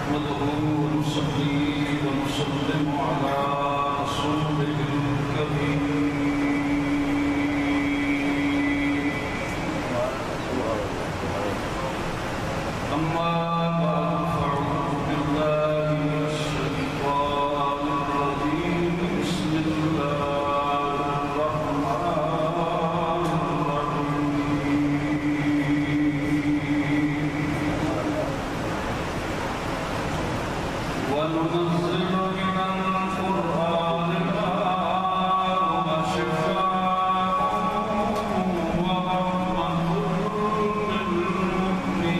نحمده ونصلي ونسلم على رسوله الكريم أما بعد فأعوذ بالله من الشيطان الرجيم بسم الله الرحمن الرحيم وننزل من القرآن ما شفاء ورحمة للمؤمنين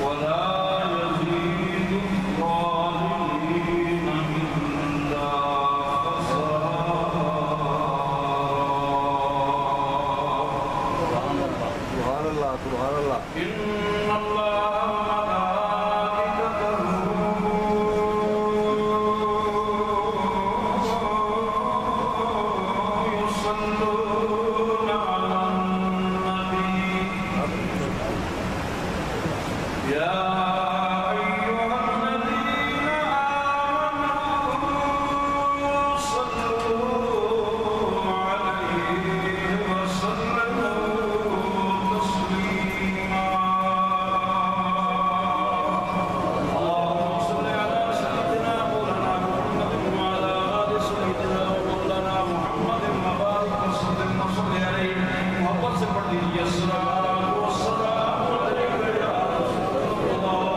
ولا يزيد الظالمين إلا خسارا. سبحان الله. إن الله وملائكته يصلون على النبي يا أيها الذين آمنوا صلوا عليه وسلموا تسليما. اللهم صل على سيدنا مولانا محمد وعلى آل سيدنا مولانا محمد وبارك وسلم وصل عليه محبت سے پڑھ لیجیے الصلاۃ والسلام علیک یا رسول اللہ.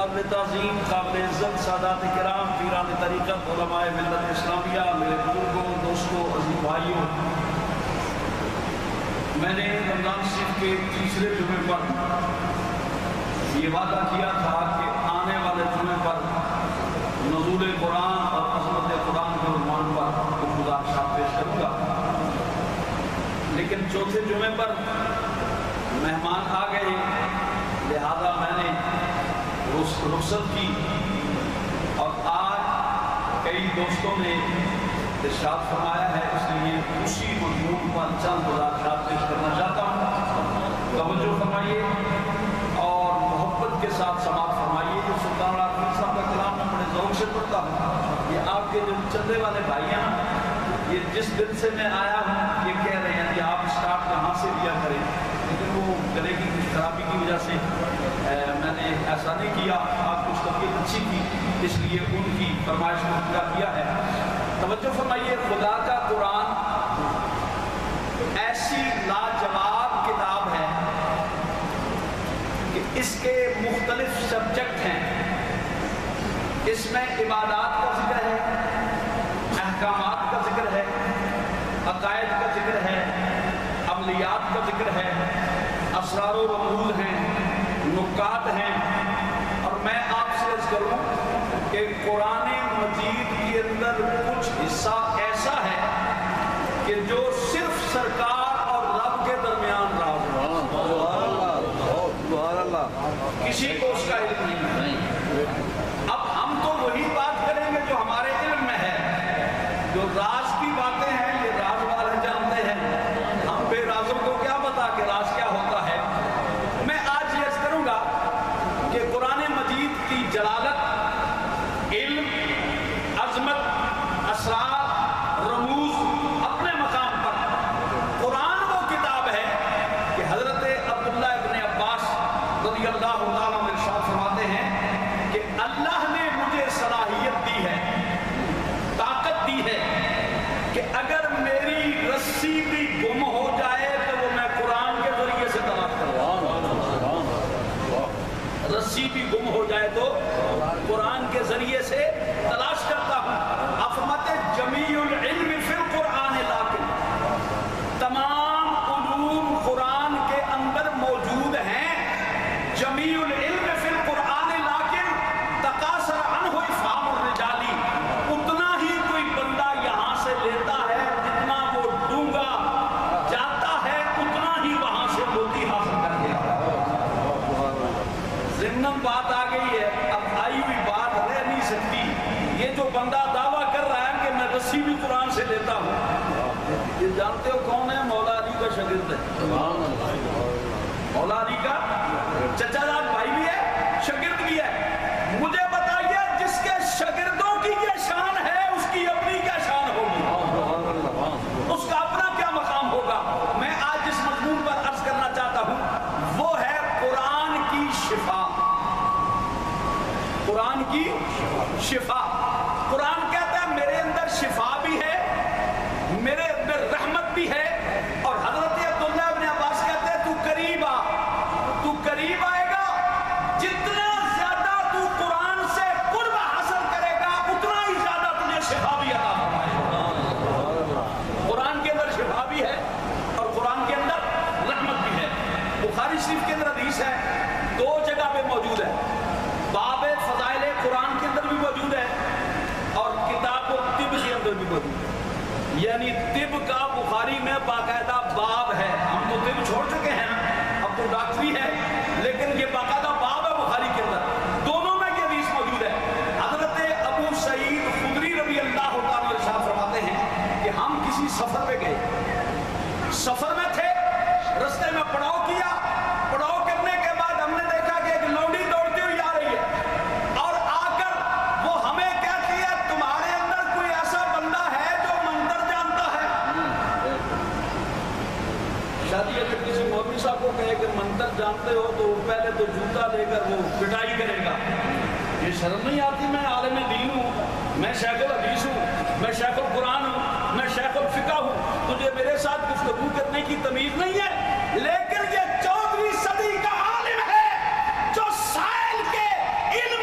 قابل تعظیم قابل عزت سادات کرام پیران طریقت علماء ملت اسلامیہ میرے بزرگوں دوستوں عزیز بھائیوں، میں نے رمضان شریف کے تیسرے جمعے پر یہ وعدہ کیا تھا کہ آنے والے جمعے پر نزول قرآن اور عظمت قرآن کے عنوان پر گزارشات پیش کروں گا، لیکن چوتھے جمعے پر مہمان آ گئے، لہذا میں نے رخصت کی، اور آج کئی دوستوں نے ارشاد فرمایا ہے، اس لیے اسی مضمون پر چند گزارشات پیش کرنا چاہتا ہوں۔ توجہ فرمائیے اور محبت کے ساتھ سماعت فرمائیے۔ جو سلطان العارفین صاحب کا کلام میں بڑے ذوق سے پڑھتا ہوں، یہ آپ کے جو چندے والے بھائی ہیں، یہ جس دن سے میں آیا ہوں یہ کہہ رہے ہیں کہ آپ اسٹارٹ یہاں سے دیا کریں، لیکن وہ گلے کی کچھ خرابی کی وجہ سے میں نے ایسا نہیں کیا۔ آپ کچھ طبیعت اچھی تھی اس لیے ان کی فرمائش کو پورا کیا ہے۔ توجہ فرمائیے، خدا کا قرآن ایسی لاجواب کتاب ہے کہ اس کے مختلف سبجیکٹ ہیں۔ اس میں عبادات کا ذکر ہے، احکامات کا ذکر ہے، عقائد کا ذکر ہے، عملیات کا ذکر ہے، اسرار و رموز ہیں، نکات ہیں، اور میں آپ سے عرض کروں کہ قرآن مجید کے اندر کچھ حصہ ایسا ہے کہ جو صرف سرکار اور رب کے درمیان راز ہے، کسی کو اس کا علم نہیں۔ اب ہم تو وہی بات کریں گے جو ہمارے علم میں ہے، جو راز کی باتیں ہیں یہ راز والے جانتے ہیں، ہم بے رازوں کو کیا پتا کہ راز کیا ہوتا ہے۔ میں آج یہ عرض کروں گا کہ قرآن مجید کی جلالت، علم، عظمت، اسرار، رموز اپنے مقام پر، قرآن وہ کتاب ہے کہ حضرت عبداللہ ابن عباس رضی اللہ عنہ ارشاد فرماتے ہیں کہ اللہ نے مجھے صلاحیت دی ہے، طاقت دی ہے کہ اگر میری رسی بھی گم ہو جائے تو وہ میں قرآن کے ذریعے سے تلاش کروں۔ رسی بھی گم ہو جائے تو قرآن کے ذریعے سے تلاش کرتا ہوں۔ افمت جمیع العلم فی القرآن، لیکن تمام علوم قرآن کے اندر موجود ہیں۔ جمیع العلم فی القرآن لیکن تقاصر عنہ افہام الرجال، اتنا ہی کوئی بندہ یہاں سے لیتا ہے جتنا وہ ڈونگا جاتا ہے، اتنا ہی وہاں سے موتی حاصل کر کے آتا ہے۔ ضمن بات آ گئی ہے، اب آئی ہوئی بات رہ نہیں سکتی۔ یہ جو بندہ دعویٰ کر رہا ہے کہ میں رسی بھی قرآن سے لیتا ہوں، یہ جانتے ہو کون ہے؟ مولا علی کا شاگرد ہے۔ مولا علی کا چچا جان بھائی بھی ہے، شاگرد بھی ہے۔ مجھے بتائیے جس کے شاگردوں کی یہ شان ہے اس کی اپنی کیا شان ہوگی، اس کا اپنا کیا مقام ہوگا۔ میں آج جس مضمون پر عرض کرنا چاہتا ہوں وہ ہے قرآن کی شفا۔ قرآن کی شفا، قرآن کہتا ہے میرے اندر شفا بھی ہے، میرے اندر رحمت بھی ہے، اور حضرت عبداللہ ابن عباس کہتے ہیں تو قریب آ، تو قریب آئے گا، جتنا زیادہ تو قرآن سے قرب حاصل کرے گا اتنا ہی زیادہ تجھے شفا بھی عطا فرمائے گا۔ قرآن کے اندر شفا بھی ہے اور قرآن کے اندر رحمت بھی ہے۔ بخاری شریف کے اندر حدیث ہے، دو جگہ پہ موجود ہے، باب فضائل قرآن کے اندر بھی موجود ہے اور کتاب الطب کے اندر بھی موجود ہے، یعنی طب کا بخاری میں باقاعدہ باب ہے۔ ہم تو طب چھوڑ چکے ہیں، اب تو ڈاکٹری ہے، لیکن یہ باقاعدہ باب ہے بخاری کے اندر، دونوں میں یہ حدیث موجود ہے۔ حضرت ابو سعید خدری رضی اللہ تعالیٰ ارشاد فرماتے ہیں کہ ہم کسی سفر پہ گئے، سفر میں تھے، رستے میں پڑاؤ کیا، پڑاؤ کرنے کے بعد ہم نے دیکھا کہ ایک لونڈی دوڑتی ہوئی آ رہی ہے، اور آ کر وہ ہمیں کہتی ہے تمہارے اندر کوئی ایسا بندہ ہے جو منتر جانتا ہے۔ شادی اگر کسی مولوی صاحب کو کہے کہ منتر جانتے ہو تو پہلے تو جوتا لے کر وہ پٹائی کرے گا۔ یہ شرم نہیں آتی؟ میں عالم دین ہوں، میں شیخ الحدیث ہوں، میں شیخ القرآن ہوں، میں شیخ الفقہ ہوں، تجھے میرے ساتھ گفتگو کرنے کی تمیز نہیں ہے؟ لیکن یہ 14ویں صدی کا عالم ہے جو سائل کے علم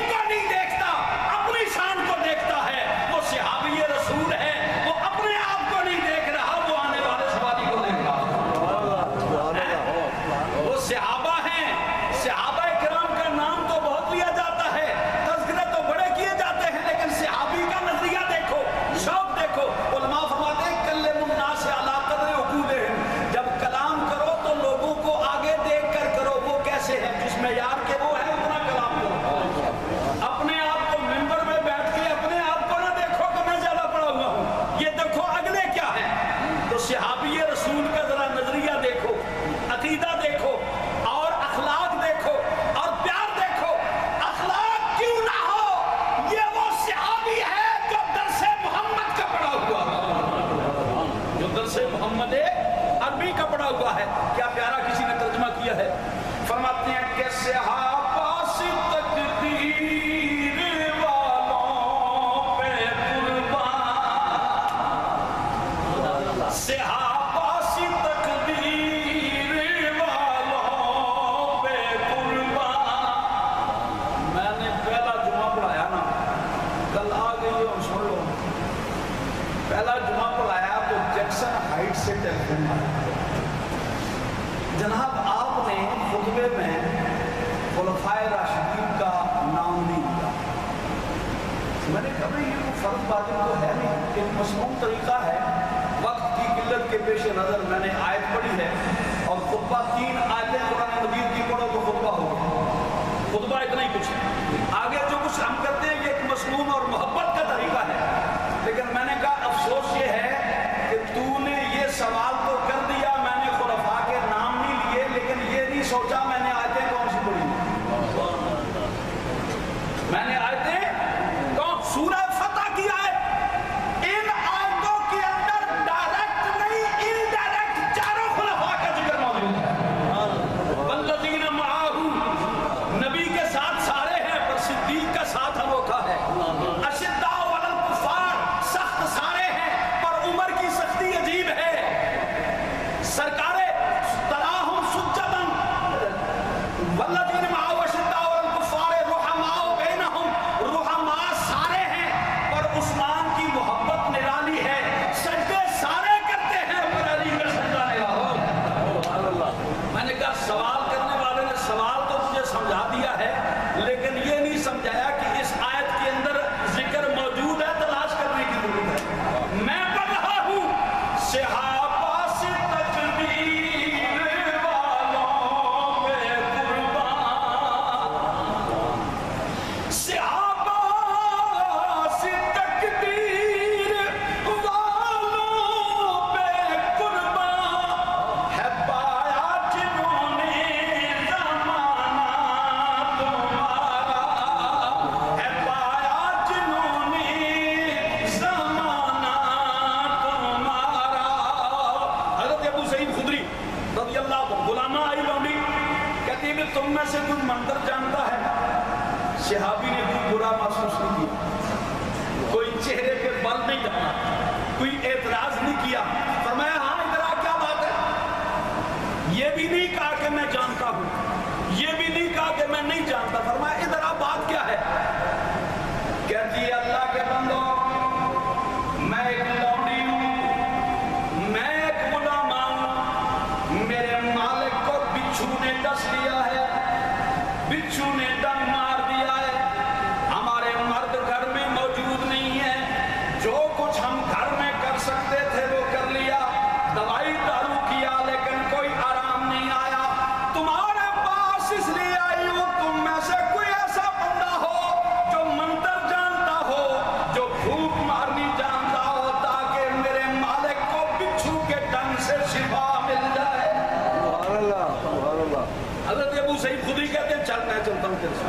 جناب آپ نے خطبے میں خلفائے راشدین کا نام نہیں لیا. میں نے کہا یہ کوئی فرض واجب تو ہے نہیں، ایک مسنون طریقہ ہے. وقت کی قلت کے پیش نظر میں نے آیت پڑھی ہے اور خطبہ 3 آیتیں قرآن مجید کی پڑھو تو خطبہ ہوگا. خطبہ اتنا ہی کچھ ہے. آگے جو کچھ ہم کرتے ہیں یہ ایک مسنون اور محبت کا طریقہ ہے. لیکن میں نے کہا افسوس یہ ہے کہ تو نے یہ سوال تو کر دیا، میں نے خلفاء کے نام نہیں لیے، لیکن یہ نہیں سوچا میں نے آیتیں کون سی پڑھی. میں نے آیتیں کون؟ سورہ فتح کی آیت. ان آیتوں کے اندر ڈائریکٹ نہیں انڈائریکٹ چاروں خلفاء کا ذکر موجود ہے. والذین معہ، نبی کے ساتھ سارے ہیں پر صدیق کا ساتھ انوکھا ہے. اشداء علی الکفار، سخت سارے ہیں پر عمر کی سختی عجیب ہے. سرکار تراہم سجدا والذین معہ اشداء علی الکفار رحماء بینہم، رحماء سارے ہیں پر عثمان کی محبت نرالی ہے. سجدے سارے کرتے ہیں پر علی کا سجدہ نرالا. میں نے کہا سوال کرنے والے نے سوال تو مجھے سمجھا دیا ہے، لیکن یہ نہیں سمجھایا کہ اس آیت کے اندر ذکر موجود ہے، تلاش کرنے کی ضرورت ہے. میں پڑھ رہا ہوں صحابہ سے تکبیر والوں پہ قربان، صحابہ سے تکبیر والوں پہ قربان ہے پایا جنہوں نے زمانہ تمہارا، ہے پایا جنہوں نے زمانہ تمہارا. حضرت ابو سعید خدری رضی اللہ عنہ، غلامہ آئی لونڈی کہتی ہے تم میں سے کوئی منظر جانتا ہے؟ صحابی نے کوئی برا محسوس نہیں کیا، کوئی چہرے پہ بل نہیں ڈالا، کوئی اعتراض نہیں کیا. فرمایا ہاں ادھر آ کیا بات ہے؟ یہ بھی نہیں کہا کہ میں جانتا ہوں، یہ بھی نہیں کہا کہ میں نہیں جانتا. فرمایا ادھر آ بات کیا ہے؟ کہتی ہے اللہ کے بندو، میں ایک لونڈی ہوں، میں ایک غلام ہوں، میرے مالک کو بچھو نے ڈس لیا ہے، بچھو نے ڈنگ مار دیا ہے. ہمارے مرد گھر میں موجود نہیں ہے، جو کچھ ہم گھر میں کر سکتے تھے وہ کر لیا، دوائی دارو کیا لیکن کوئی آرام نہیں آیا. تمہارے پاس اس لیے آئی ہوں تم میں سے کوئی ایسا بندہ ہو جو منتر جانتا ہو، جو پھونک مارنی جانتا ہو، تاکہ میرے مالک کو بچھو کے ڈنگ سے شفا مل جائے. حضرت ابو سعید خدری کہتے ہیں چل میں چلتا ہوں تیرے ساتھ.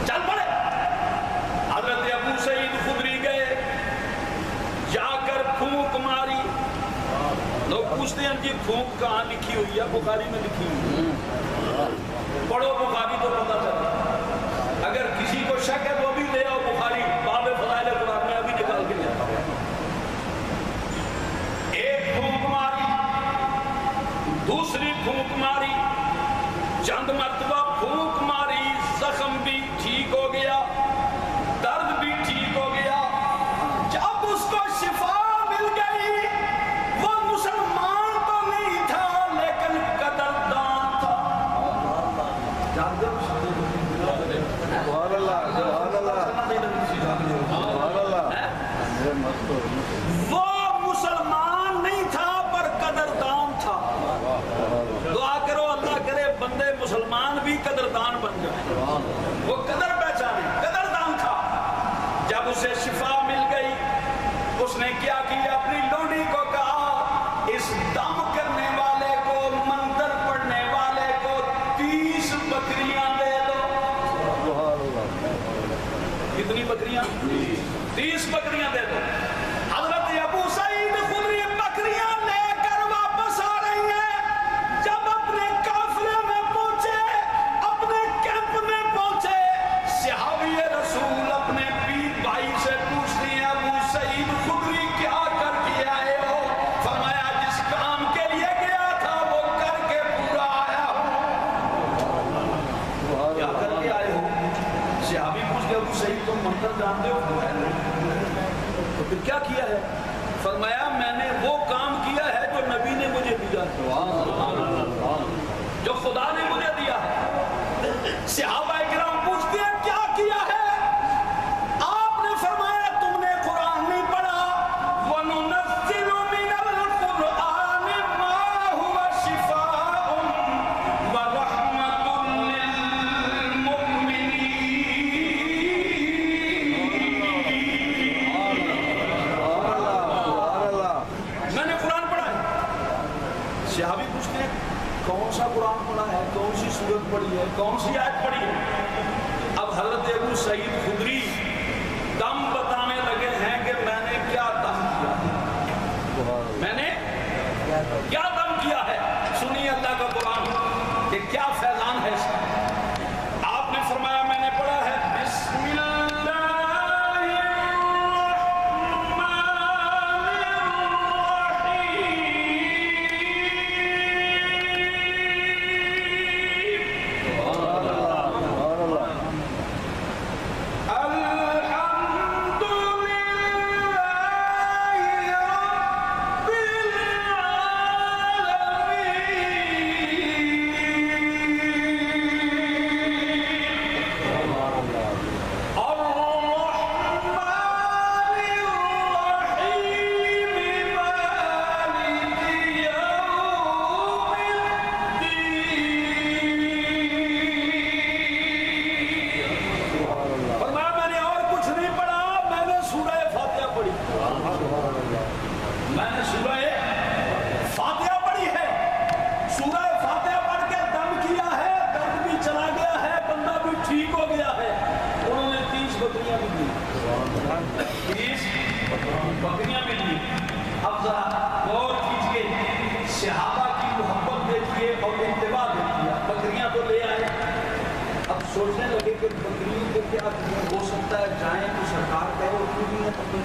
چل پڑے. حضرت ابو سعید خدری گئے، جا کر پھونک ماری. لوگ پوچھتے ہیں جی پھونک کہاں لکھی ہوئی ہے؟ بخاری میں لکھی ہوئی ہے. پڑھو بخاری تو پتہ چلتا. اگر کسی کو شک ہے تو بھی لے آؤ بخاری، باب فضائل قرآن میں ابھی نکال کے لے آؤ. ایک پھونک ماری، دوسری پھونک ماری، چند مرتبہ پھونک ماری، زخم بھی ٹھیک ہو گیا، درد بھی ٹھیک ہو گیا. جب اس کو شفا مل گئی، وہ مسلمان تو نہیں تھا لیکن قدردان تھا. وہ مسلمان نہیں تھا پر قدردان تھا. دعا کرو اللہ کرے بندے مسلمان بھی قدردان بن جائیں، وہ قدر پہچانے. قدردان تھا. جب اسے شفا مل گئی، اس نے کیا کیا؟ اپنی لونڈی کو کہا اس دم کرنے والے کو، منتر پڑھنے والے کو 30 بکریاں دے دو. کتنی بکریاں؟ 30 بکریاں دے دو. حضرت ابو سعید خدری بکریاں لے کر واپس آ رہی ہیں. جب اپنے قافلے میں پہنچے، اپنے کیمپ میں پہنچے، صحابی رسول اپنے پیر بھائی سے پوچھتی ہیں ابو سعید خدری کیا کر کے آئے ہو؟ فرمایا جس کام کے لیے گیا تھا وہ کر کے پورا آیا ہوں. کیا کر کے آئے ہو؟ صحابی پوچھتے ابو سعید تم منتر جانتے ہو؟ تو پھر صحابی پوچھتے ہیں کون سا قرآن پڑھا ہے، کون سی سورت پڑھی ہے، کون سی آیت پڑھی ہے؟ اب حضرت ابو سعید خدری دم بتانے لگے ہیں کہ میں نے کیا دم کیا، میں نے کیا دم کیا ہے۔ سنیے اللہ کا قرآن کہ کیا فیضان ہے اس کا۔ آپ نے فرمایا میں نے پڑھا ہے بسم اللہ بکریاں بھی لی۔ اب ذرا غور کیجئے، صحابہ کی محبت دیکھیے اور انتباہ دیکھیے۔ بکریاں تو لے آئے، اب سوچنے لگے کہ بکریوں کے کیا ہو سکتا ہے، جائیں تو سرکار کہے وہ کیوں نہیں ہے، تو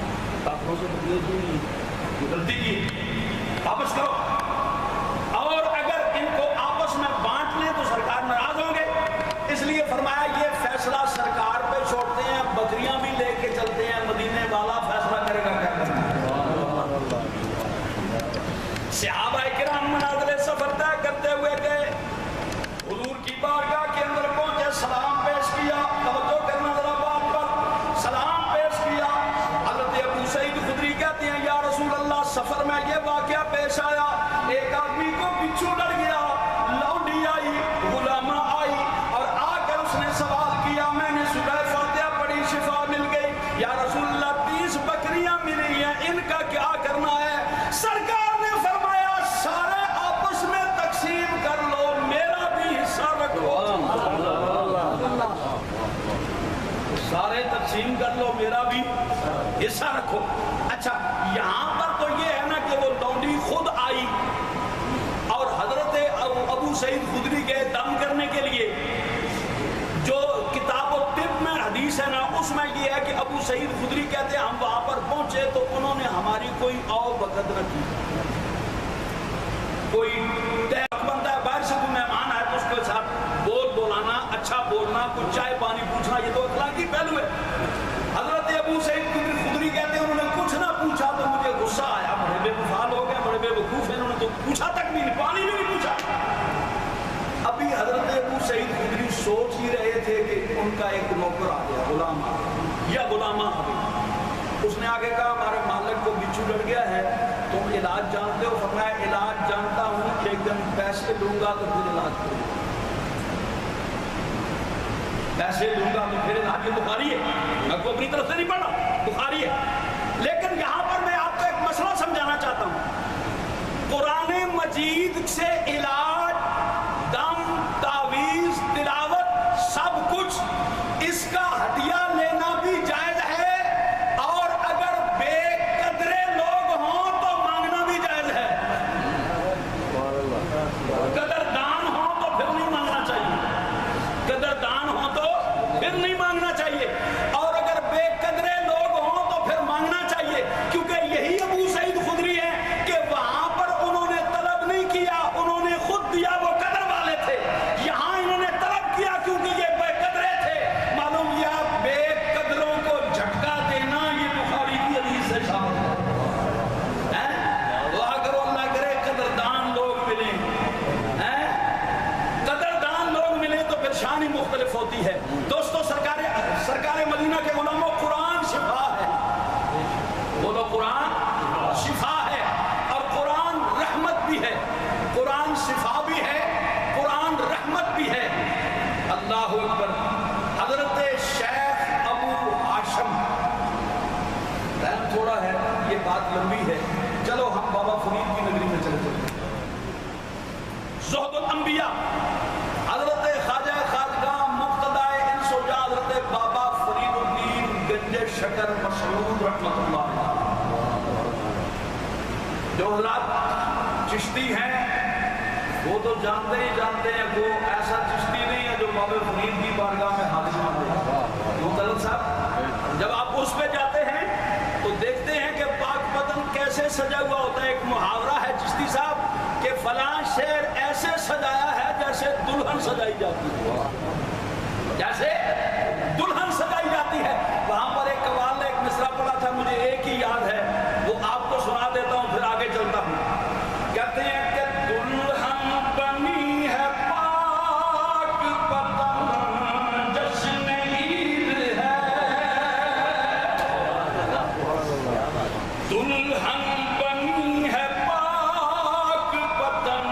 کافروں سے بکریاں کیوں نہیں، غلطی کی، واپس کرو۔ اور اگر ان کو آپس میں بانٹ لیں تو سرکار ناراض ہوں گے، اس لیے فرمایا یہ فیصلہ سرکار پہ چھوڑتے ہیں، بکریاں بھی لے کے چلتے ہیں، مدینے والا فیصلہ کرے گا کیا کرنا ہے۔ صحابہ کرام منازل سفر طے کرتے ہوئے گئے، حضور کی بارگاہ کے اندر پہنچے، سلام پیش کیا، توجہ کرنا ذرا بات پر، سلام پیش کیا۔ حضرت ابو سعید خدری کہتے ہیں یا رسول اللہ سفر میں یہ واقعہ پیش آیا، ایک آدمی کو بچھو ڈر گیا، لونڈی آئی، غلامہ آئی اور آ کر اس نے سوال کیا، میں نے سورہ فاتحہ پڑھی، شفا مل گئی، یا رسول اللہ 30 بکریاں ملی ہیں، ان کا کیا کرنا ہے؟ سرکار نے فرمایا سارے آپس میں تقسیم کر لو، میرا بھی حصہ رکھو۔ سارے تقسیم کر لو، میرا بھی حصہ رکھو۔ اچھا یہاں پر تو یہ ہے نا کہ وہ لونڈی خود آئی اور حضرت ابو سعید خدری گئے دم کرنے کے لیے۔ جو کتاب و طب میں حدیث ہے نا اس میں یہ ہے کہ ابو سعید خدری کہتے ہیں ہم وہاں پر پہنچے تو انہوں نے ہماری کوئی آؤ بکت نہ کی، کوئی ٹیک بنتا ہے باہر سے کوئی مہمان آئے تو اس کے ساتھ بولانا، اچھا بولنا، کچھ چائے پانی پوچھنا، یہ تو اخلاقی پہلو ہے۔ حضرت ابو سعید خدری کہتے ہیں انہوں نے کچھ نہ پوچھا تو مجھے غصہ آیا، بڑے بے وفال ہو گئے، بڑے بے وقوف ہیں، انہوں نے تو پوچھا تک بھی نہیں، پانی بھی نہیں پوچھا۔ ابھی حضرت ابو سعید خدری سوچ ہی رہے تھے کہ ان کا ایک نوکر آ گیا، غلام آ گیا یا غلامہ آ گئی۔ اس نے آگے کہا ہمارے مالک کو بچھو ڈر گیا ہے، تم علاج جانتے ہو؟ فرمایا علاج جانتا ہوں لیکن پیسے لوں گا تو پھر علاج کروں گا، پیسے لوں گا تو پھر علاج۔ یہ بخاری ہے، میں کو اپنی طرف سے نہیں پڑھا، بخاری ہے۔ لیکن یہاں پر میں آپ کو ایک مسئلہ سمجھانا چاہتا ہوں، قرآن مجید سے علاج، دم، تعویذ، تلاوت، سب کچھ اس کا ہدیہ لینا بھی جائز ہے، اور اگر بے قدرے لوگ ہوں تو مانگنا بھی جائز ہے۔ قدردان ہوں تو پھر نہیں مانگنا چاہیے، قدردان ہوں تو پھر نہیں مانگنا چاہیے، اور اگر بے قدرے لوگ ہوں تو پھر مانگنا چاہیے، کیونکہ یہی ابو سعید خدری ہے کہ وہاں پر انہوں نے طلب نہیں کیا، انہوں نے خود دیا، وہ قدر والے تھے۔ یہاں انہوں نے طلب کیا کیونکہ یہ بے قدرے تھے۔ معلوم یا بے قدروں کو جھٹکا دینا یہ بخاری کی حدیث سے شامل ہے۔ دعا کرو اللہ کرے قدردان لوگ ملیں، قدردان لوگ ملیں تو پھر شان ہی مختلف ہوتی ہے۔ دوستو سرکار مدینہ کے علماء، قرآن شفا ہے، وہ تو قرآن شفا ہے، اور قرآن رحمت بھی ہے، قرآن شفا بھی ہے، قرآن رحمت بھی ہے۔ اللہ اکبر۔ حضرت شیخ ابو ہاشم، ٹائم تھوڑا ہے، یہ بات لمبی ہے، چلو ہم بابا فرید کی نگری میں چلے چلتے ہیں۔ انبیاء حضرت خواجہ خواجگاہ مقتدائے انس و جاں حضرت بابا فرید الدین گنج شکر مسعود رحمۃ اللہ علیہ، جو حضرات چشتی ہیں وہ تو جانتے ہی جانتے ہیں، وہ ایسا چشتی نہیں ہے جو بابا فرید کی بارگاہ میں حاضر ہوتے ہیں۔ وہ طلب صاحب جب آپ اس پہ جاتے ہیں تو دیکھتے ہیں کہ پاک بدن کیسے سجا ہوا ہوتا ہے۔ ایک محاورہ ہے چشتی صاحب کہ فلاں شعر ایسے سجایا ہے جیسے دلہن سجائی جاتی ہے، جیسے دلہن سجائی جاتی ہے۔ وہاں پر ایک قوال نے ایک مصرع پڑھا تھا، مجھے ایک ہی یاد ہے، وہ آپ کو سنا دیتا ہوں پھر آگے چلتا ہوں۔ کہتے ہیں کہ دلہن بنی ہے پاک بدن جشن عید ہے، دلہن بنی ہے پاک بدن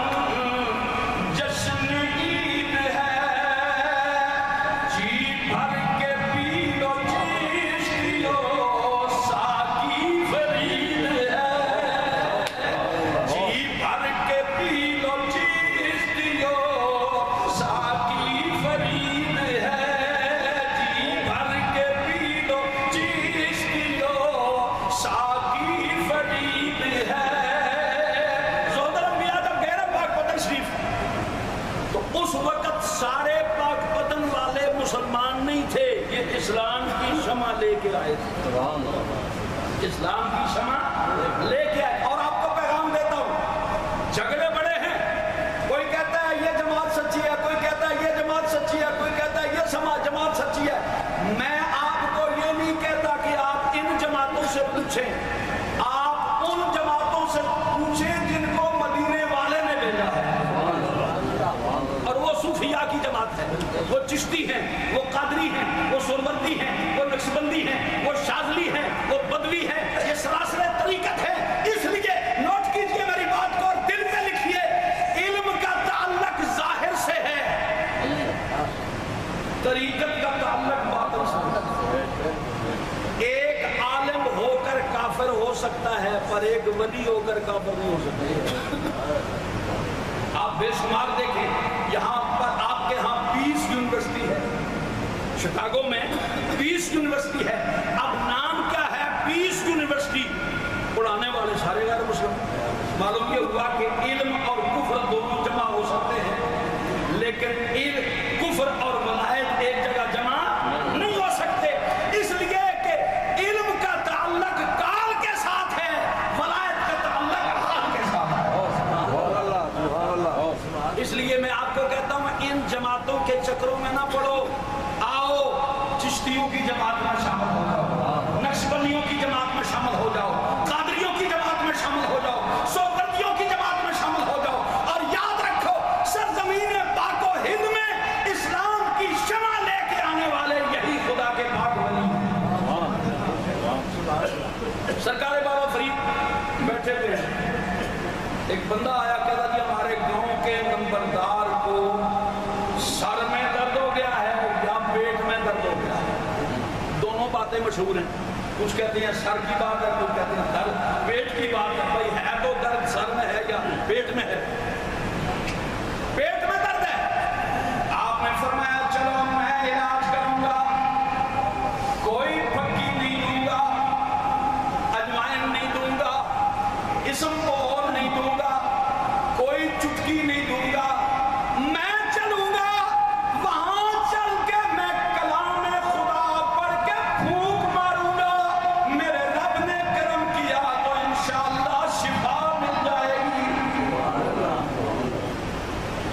جشن عید ہے، جی بھر کے پی لو چشتیو ساقی فرید ہے، جی بھر کے پی لو چشتیو ساقی فرید ہے، جی بھر کے پی لو چشتیو ساقی فرید ہے۔ زہد الانبیاء جب گئے نا پاک پتن شریف تو اس وقت سارے پاک پتن والے مسلمان نہیں تھے، یہ اسلام کی شمع لے کے آئے تھے، اسلام کی شمع لے کے آئے۔ اور آپ کو پیغام دیتا ہوں، جھگڑے بڑے ہیں، کوئی کہتا ہے یہ جماعت سچی ہے، کوئی کہتا ہے یہ جماعت سچی ہے، کوئی کہتا ہے یہ جماعت سچی ہے۔ میں آپ کو یہ نہیں کہتا کہ آپ ان جماعتوں سے پوچھیں، آپ ان جماعتوں سے پوچھیں جن کو مدینے والے نے بھیجا ہے، اور وہ صوفیاء کی جماعت ہے، وہ چشتی ہیں، وہ قادری ہیں، وہ سہروردی ہیں، وہ نقشبندی ہیں، وہ شاذلی ہیں، وہ بدوی ہیں، یہ سلاسل طریقت ہے۔ اس لیے نوٹ کیجئے میری بات کو اور دل پہ لکھیے، علم کا تعلق ظاہر سے ہے، طریقت کا تعلق باطن سے ہے۔ ایک عالم ہو کر کافر ہو سکتا ہے پر ایک ولی ہو کر کافر نہیں ہو سکتا۔ آپ بے شمار دیکھیں، یہاں پر آپ کے ہاں 20 یونیورسٹی ہے، شکاگو میں 20 یونیورسٹی ہے۔ اب نام کیا ہے 20 یونیورسٹی، پڑھانے والے سارے غیر مسلم۔ معلوم یہ ہوا کہ علم اور کفر دونوں جمع ہو سکتے ہیں، لیکن علم کفر اور ولایت ایک جگہ جمع نہیں ہو سکتے، اس لیے کہ علم کا تعلق کال کے ساتھ ہے، ولایت کا تعلق حال کے ساتھ ہے۔ اس لیے میں آپ کو کہتا ہوں ان جماعتوں کے چکروں میں نہ پڑو، آؤ چشتیوں کی جماعت میں شامل ہو جاؤ، نقشبندیوں کی جماعت میں شامل ہو جاؤ، قادریوں کی جماعت میں شامل ہو جاؤ، سہروردیوں کی جماعت میں شامل ہو جاؤ، اور یاد رکھو سرزمین پاک و ہند میں اسلام کی شمع لے کے آنے والے یہی خدا کے پاک ولی ہیں۔ سرکار بابا فرید بیٹھے ہوئے ہیں، ایک بندہ آیا کہتا جی ہمارے گاؤں کے نمبردار کو سر میں درد ہو گیا ہے یا پیٹ میں درد ہو گیا ہے، دونوں باتیں مشہور ہیں، کچھ کہتے ہیں سر کی بات ہے، کچھ کہتے ہیں درد پیٹ کی بات ہے۔ بھائی ہے تو درد سر میں ہے یا پیٹ میں ہے؟ پیٹ میں درد ہے۔ آپ نے فرمایا چلو میں علاج کروں گا، کوئی پھکی نہیں دوں گا، اجوائن نہیں دوں گا، اسم اور نہیں دوں گا، کوئی چٹکی نہیں دوں گا، میں چلوں گا وہاں چل کے میں کلام خدا پڑھ کے پھونک ماروں گا، میرے رب نے کرم کیا تو انشاءاللہ شفا مل جائے گی۔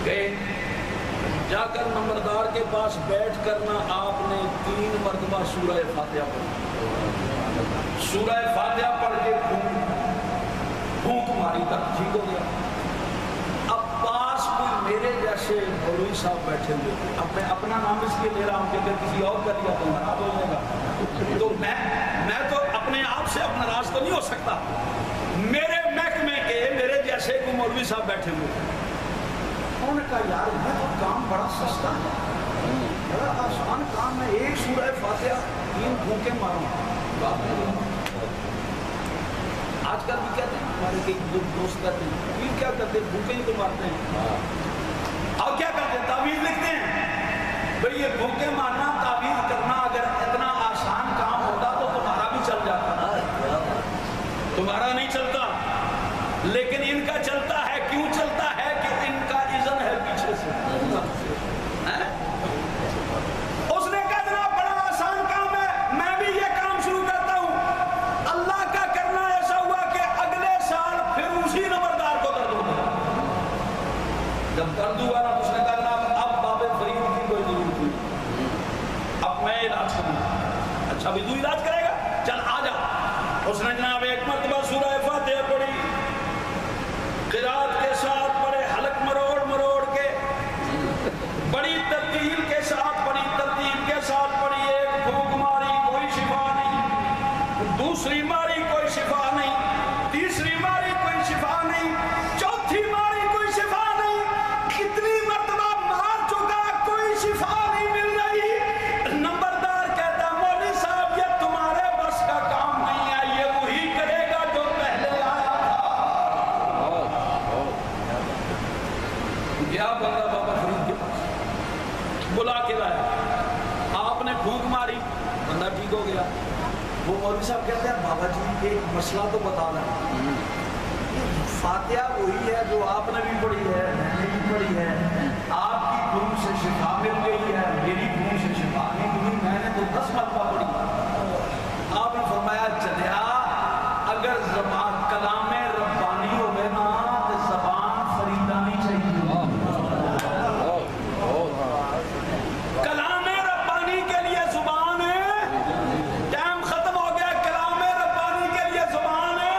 گئے جا کر نمبردار کے پاس بیٹھ کرنا آپ نے 3 مرتبہ سورہ فاتحہ پڑھی، سورہ فاتحہ پڑھ کے پھونک ماری تک ٹھیک ہو گیا۔ اب پاس کوئی میرے جیسے مولوی صاحب بیٹھے ہوئے، اب میں اپنا نام اس لیے لے رہا ہوں کہ اگر کسی اور کا لیا تو ناراض ہو جائے گا، تو میں تو اپنے آپ سے اب ناراض تو نہیں ہو سکتا۔ میرے محکمے کے میرے جیسے کوئی مولوی صاحب بیٹھے ہوئے، انہوں نے کہا یار میں تو کام بڑا سستا ہے، بڑا آسان کام ہے، ایک سورہ فاتحہ 3 پھونکے ماروں۔ آج کل بھی کہتے ہیں ہمارے کئی دوست کہتے ہیں پیر کیا کرتے ہیں، بھوکے ہی تو مارتے ہیں۔ اور کیا کرتے ہیں؟ تعویذ لکھتے ہیں. بھئی یہ بھوکے مارنا تعویذ کرنا اگر اتنا آسان کام ہوتا تو تمہارا بھی چل جاتا. تمہارا نہیں چلتا لیکن ان کا چلتا ہے. کیوں چلتا ہے؟ کہ ان کا اذن ہے پیچھے سے. اس نے کہا جناب بڑا آسان کام ہے, میں بھی یہ کام شروع کرتا ہوں. اللہ کا کرنا ایسا ہوا کہ اگلے سال پھر اسی نمبردار کو درد ہوگا. جب درد ہوا نا اس نے کہا جناب اب باب فرید کی کوئی ضرورت نہیں, اب میں علاج کروں. اچھا بھی تو علاج کرے گا, چل آ جا. اس نے جناب ایک مرتبہ سورہ فاتحہ پڑھی, قرات کے ساتھ پڑھے, حلق مروڑ مروڑ کے, بڑی ترتیل کے ساتھ پڑھی, ترتیب کے ساتھ پڑھی. ایک پھونک ماری کوئی شفا نہیں, دوسری ماری کوئی شفا نہیں, تیسری ماری کوئی شفا نہیں, چوتھی ماری کوئی شفا نہیں. کتنی مرتبہ مار چکا کوئی شفا نہیں مل رہی. نمبردار کہتا مولوی صاحب یہ تمہارے بس کا کام نہیں ہے, یہ وہی کرے گا جو پہلے آیا تھا. گیا بندہ بابا فرید کے پاس, بلا کے لایا. آپ نے پھونک ماری, بندہ ٹھیک ہو گیا. وہ مولوی صاحب کہتے ہیں بابا جی ایک مسئلہ تو بتا رہا, فاتحہ وہی ہے جو آپ نے بھی پڑھی ہے, میں نے بھی پڑھی ہے. آپ کی پھونک سے شفا مل گئی ہے, میری پھونک سے شفا نہیں ملی, میں نے تو 10 مرتبہ پڑھی. آپ نے فرمایا چلیا اگر زبان کلام ربانی ہوگے نا تو زبان فریدانی چاہیے. کلام ربانی کے لیے زبان ہے, ٹائم ختم ہو گیا. کلام ربانی کے لیے زبان ہے.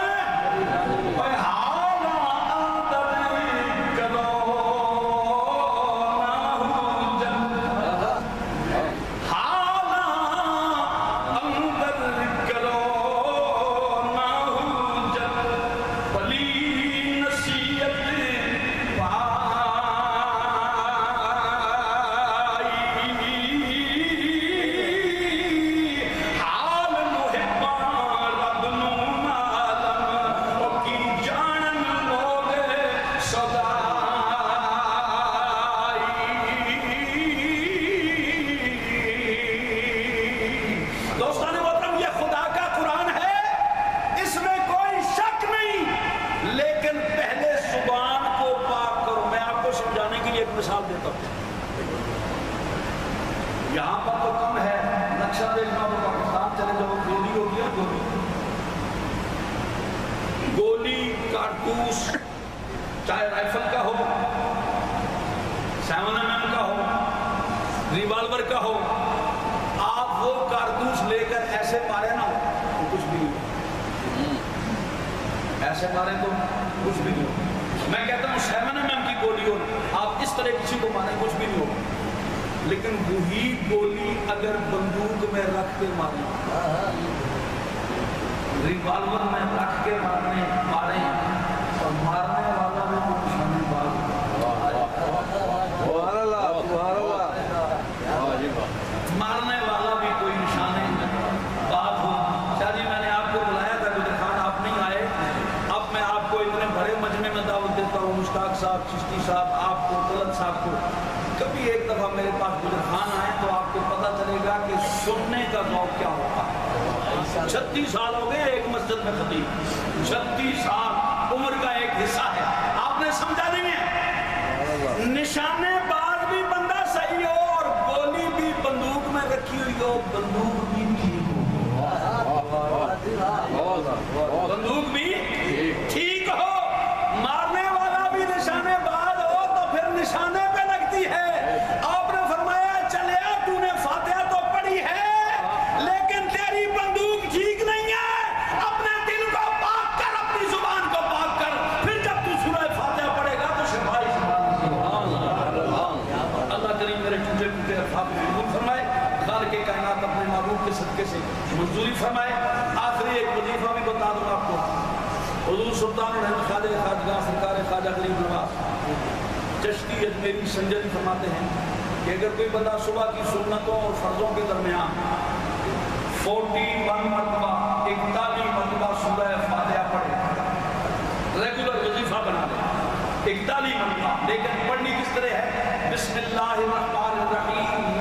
مثال دیتا ہوں, یہاں پر تو کم ہے, نقشہ دیکھنا تو پاکستان چلے جاؤ, گولی ہوگی ہے, گولی کارتوس چاہے رائفل کا ہو, 7mm کا ہو, ریوالور کا ہو, آپ وہ کارتوس لے کر ایسے مارے نا تو کچھ بھی نہیں, ایسے مارے تو کچھ بھی نہیں. میں کہتا ہوں 7mm کی گولی ہو, آپ اس طرح کسی کو ماریں کچھ بھی نہیں ہوگا. لیکن وہی گولی اگر بندوق میں رکھ کے ماریں, ریوالور میں رکھ کے ماریں اور مارنے والا میں تو نشانی باز, مارنے والا بھی کوئی نشانے بات ہو. شاہ جی میں نے آپ کو بلایا تھا گجر خان, آپ نہیں آئے. اب میں آپ کو اتنے بڑے مجمع میں دعوت دیتا ہوں, مشتاق صاحب, چشتی صاحب, آپ کو, طلعت صاحب کو. کبھی ایک دفعہ میرے پاس گجر خان آئے تو آپ کو پتہ چلے گا کہ سننے کا ذوق کیا ہوتا ہے. 36 سال ہو گئے ایک مسجد میں خطیب, 36 سال عمر کا ایک حصہ ہے. آپ نے سمجھا نہیں ہے, نشانے باز بھی بندہ صحیح ہو اور گولی بھی بندوق میں رکھی ہوئی ہو, بندوق بھی ٹھیک ہو, بندوق بھی ٹھیک ہو, مارنے والا بھی نشانے باز ہو تو پھر نشانے پہ لگتی ہے. آپ نے فرمایا چلیا تو نے فاتحہ تو پڑھی ہے لیکن تیری بندوق ٹھیک نہیں ہے, اپنے دل کو پاک کر, اپنی زبان کو پاک کر, پھر جب تو سورہ فاتحہ پڑھے گا تو شفائی اللہ کریم میرے ٹوٹے ٹوٹے الفاظ کو قبول فرمائے, خالق کائنات اپنے محبوب کے صدقے سے منظوری فرمائے. آخری ایک وظیفہ بھی بتا دوں آپ کو. حضور سلطان الہند خواجہ خواجگاہ سرکار خواجہ غریب نواز چشتی اجمیری سنجری فرماتے ہیں کہ اگر کوئی بندہ صبح کی سنتوں اور فرضوں کے درمیان 41 مرتبہ 41 مرتبہ سورہ فاتحہ پڑھے, ریگولر وظیفہ بنا لے, ایک تعلیم اللہ، لیکن پڑھنی کس طرح ہے؟ بسم اللہ الرحمن الرحیم